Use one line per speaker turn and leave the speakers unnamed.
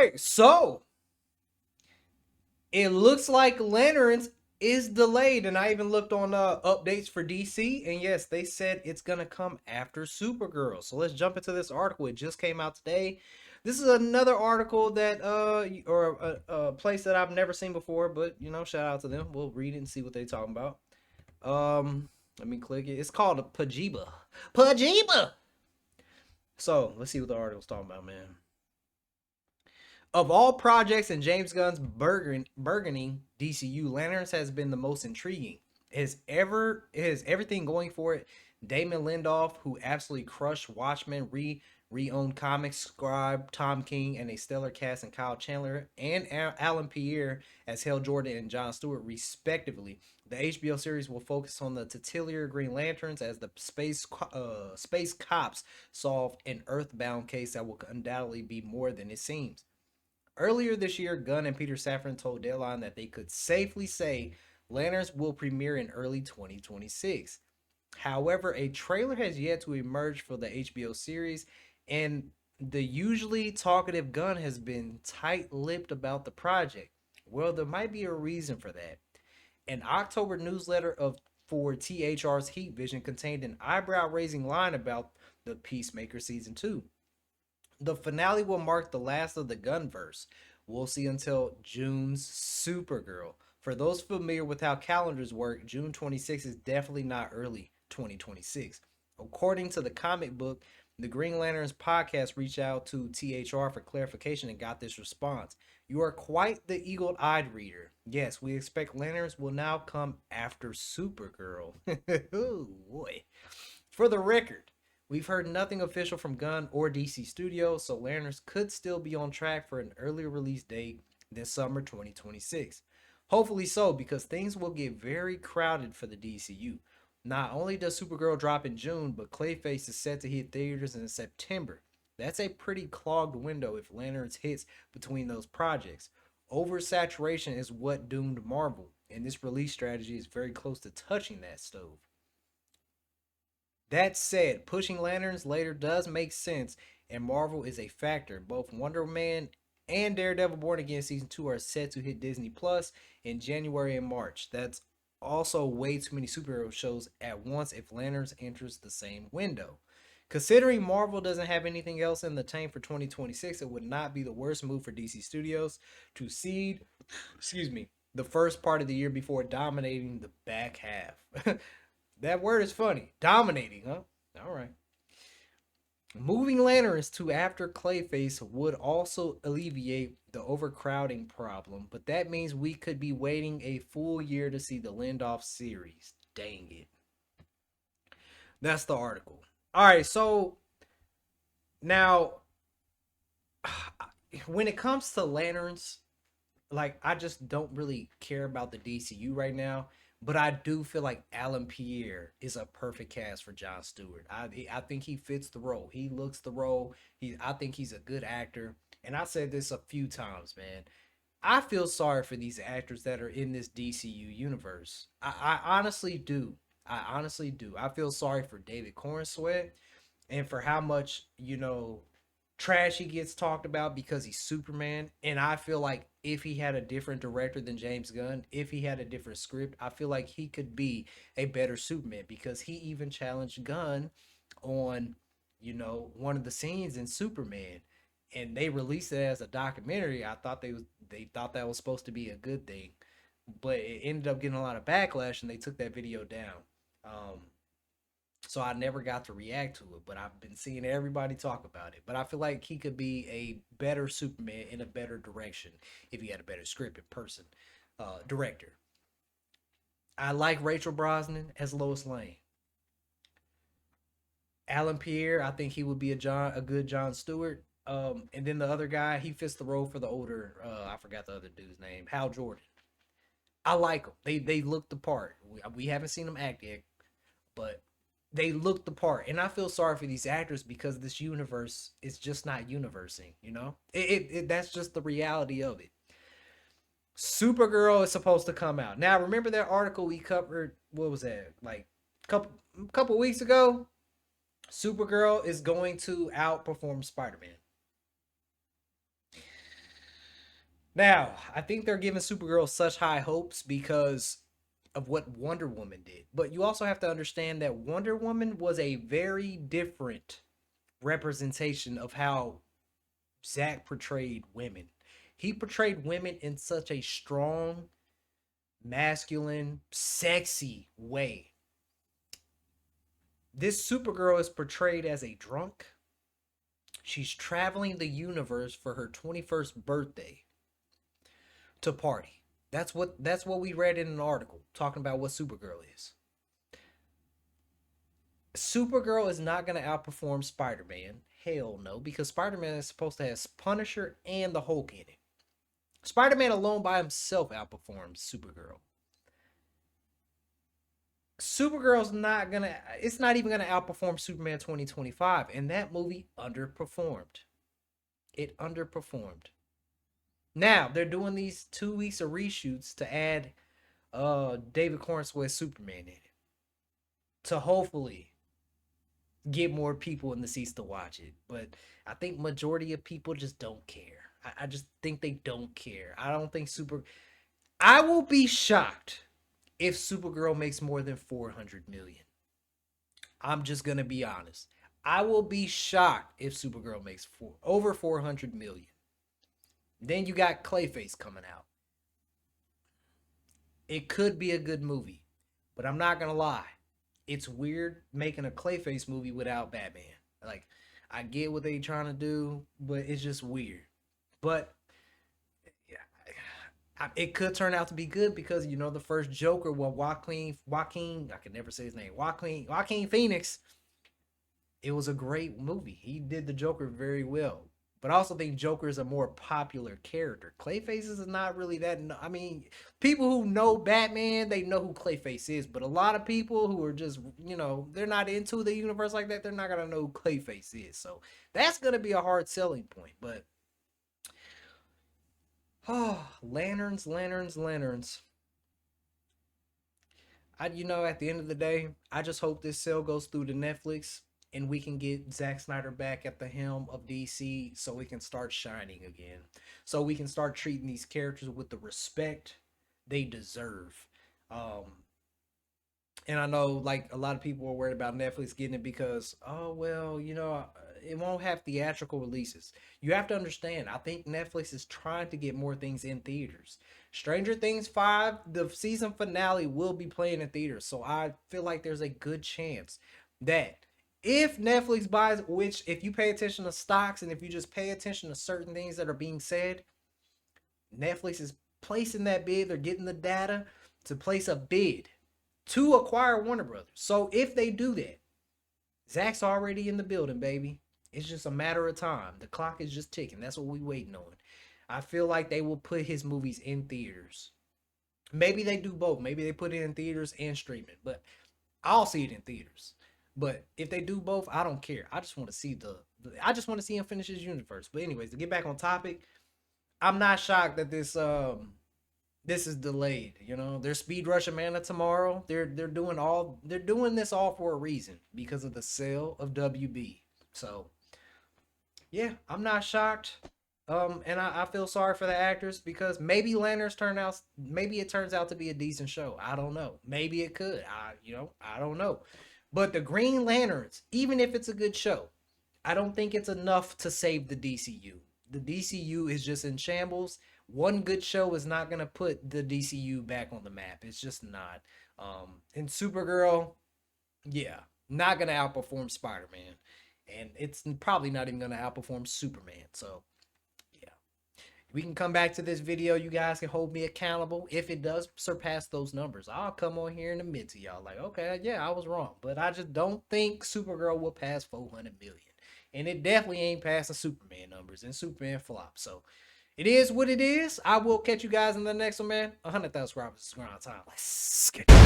right, so it looks like Lanterns is delayed, and I even looked on updates for DC, and yes, they said it's gonna come after Supergirl. So let's jump into this article. It just came out today. This is another article that or a place that I've never seen before, but shout out to them. We'll read it and see what they talking about. Let me click it. It's called a Pajiba. Pajiba. So let's see what the article's talking about, man. Of all projects in James Gunn's burgeoning DCU, Lanterns has been the most intriguing. It has everything going for it. Damon Lindelof, who absolutely crushed Watchmen, re-owned comics scribe Tom King, and a stellar cast in Kyle Chandler and Alan Pierre as Hal Jordan and John Stewart, respectively. The HBO series will focus on the titular Green Lanterns as the space cops solve an Earthbound case that will undoubtedly be more than it seems. Earlier this year, Gunn and Peter Safran told Deadline that they could safely say Lanterns will premiere in early 2026. However, a trailer has yet to emerge for the HBO series, and the usually talkative Gunn has been tight-lipped about the project. Well, there might be a reason for that. An October newsletter for THR's Heat Vision contained an eyebrow-raising line about the Peacemaker season 2. The finale will mark the last of the Gunverse. We'll see until June's Supergirl. For those familiar with how calendars work, June 26th is definitely not early 2026. According to the comic book, the Green Lanterns podcast reached out to THR for clarification and got this response. You are quite the eagle-eyed reader. Yes, we expect Lanterns will now come after Supergirl. Oh boy. For the record, we've heard nothing official from Gunn or DC Studios, so Lanterns could still be on track for an earlier release date this summer 2026. Hopefully so, because things will get very crowded for the DCU. Not only does Supergirl drop in June, but Clayface is set to hit theaters in September. That's a pretty clogged window if Lanterns hits between those projects. Oversaturation is what doomed Marvel, and this release strategy is very close to touching that stove. That said, pushing Lanterns later does make sense, and Marvel is a factor. Both Wonder Man and Daredevil Born Again Season 2 are set to hit Disney Plus in January and March. That's also way too many superhero shows at once if Lanterns enters the same window. Considering Marvel doesn't have anything else in the tank for 2026, it would not be the worst move for DC Studios to seed, the first part of the year before dominating the back half. That word is funny. Dominating, huh? All right. Moving Lanterns to after Clayface would also alleviate the overcrowding problem, but that means we could be waiting a full year to see the Lindelof series. Dang it. That's the article. All right, so now when it comes to Lanterns, like I just don't really care about the DCU right now. But I do feel like Alan Pierre is a perfect cast for John Stewart. I think he fits the role. He looks the role. I think he's a good actor. And I said this a few times, man. I feel sorry for these actors that are in this DCU universe. I honestly do. I honestly do. I feel sorry for David Cornsweet and for how much trash he gets talked about because he's Superman. And I feel like if he had a different director than James Gunn, if he had a different script, I feel like he could be a better Superman because he even challenged Gunn on, one of the scenes in Superman. And they released it as a documentary. I thought they thought that was supposed to be a good thing, but it ended up getting a lot of backlash, and they took that video down. Um, so I never got to react to it, but I've been seeing everybody talk about it. But I feel like he could be a better Superman in a better direction if he had a better script and person, director. I like Rachel Brosnan as Lois Lane. Alan Pierre, I think he would be a good John Stewart. And then the other guy, he fits the role for the older. I forgot the other dude's name, Hal Jordan. I like them. They look the part. We haven't seen them act yet, but they look the part, and I feel sorry for these actors because this universe is just not universing. That's just the reality of it. Supergirl is supposed to come out now. Remember that article we covered? What was that? Like couple weeks ago. Supergirl is going to outperform Spider Man. Now, I think they're giving Supergirl such high hopes because of what Wonder Woman did. But you also have to understand that Wonder Woman was a very different representation of how Zack portrayed women. He portrayed women in such a strong, masculine, sexy way. This Supergirl is portrayed as a drunk. She's traveling the universe for her 21st birthday to party. That's what we read in an article talking about what Supergirl is. Supergirl is not going to outperform Spider-Man. Hell no, because Spider-Man is supposed to have Punisher and the Hulk in it. Spider-Man alone by himself outperforms Supergirl. Supergirl's not gonna. It's not even gonna outperform Superman 2025, and that movie underperformed. It underperformed. Now they're doing these 2 weeks of reshoots to add David Cornswell's Superman in it to hopefully get more people in the seats to watch it. But I think majority of people just don't care. I just think they don't care. I don't think I will be shocked if Supergirl makes more than 400 million. I'm just gonna be honest. I will be shocked if Supergirl makes over 400 million. Then you got Clayface coming out. It could be a good movie, but I'm not gonna lie. It's weird making a Clayface movie without Batman. Like, I get what they trying to do, but it's just weird. But yeah, it could turn out to be good because the first Joker was Joaquin. I can never say his name. Joaquin Phoenix. It was a great movie. He did the Joker very well. But I also think Joker is a more popular character. Clayface is not really that. I mean, people who know Batman, they know who Clayface is. But a lot of people who are just, they're not into the universe like that, they're not going to know who Clayface is. So that's going to be a hard selling point. But, lanterns. At the end of the day, I just hope this sale goes through to Netflix and we can get Zack Snyder back at the helm of DC so we can start shining again. So we can start treating these characters with the respect they deserve. And I know like a lot of people are worried about Netflix getting it because, oh, well, it won't have theatrical releases. You have to understand, I think Netflix is trying to get more things in theaters. Stranger Things 5, the season finale will be playing in theaters. So I feel like there's a good chance that if Netflix buys, which if you pay attention to stocks and if you just pay attention to certain things that are being said, Netflix is placing that bid. They're getting the data to place a bid to acquire Warner Brothers. So if they do that, Zach's already in the building, baby. It's just a matter of time. The clock is just ticking. That's what we waiting on. I feel like they will put his movies in theaters. Maybe they do both. Maybe they put it in theaters and streaming. But I'll see it in theaters. But if they do both, I don't care. I just want to see I just want to see him finish his universe. But anyways, to get back on topic, I'm not shocked that this is delayed. They're speed rushing Mana tomorrow. They're doing this all for a reason because of the sale of WB. So yeah, I'm not shocked. And I feel sorry for the actors because maybe maybe it turns out to be a decent show. I don't know. Maybe it could. I don't know. But the Green Lanterns, even if it's a good show, I don't think it's enough to save the DCU. The DCU is just in shambles. One good show is not going to put the DCU back on the map. It's just not. And Supergirl, yeah, not going to outperform Spider-Man. And it's probably not even going to outperform Superman. So, yeah. We can come back to this video. You guys can hold me accountable. If it does surpass those numbers, I'll come on here and admit to y'all, like, okay, yeah, I was wrong. But I just don't think Supergirl will pass 400 million. And it definitely ain't passing Superman numbers. And Superman flop. So, it is what it is. I will catch you guys in the next one, man. 100,000 subscribers is around time. Let's get it.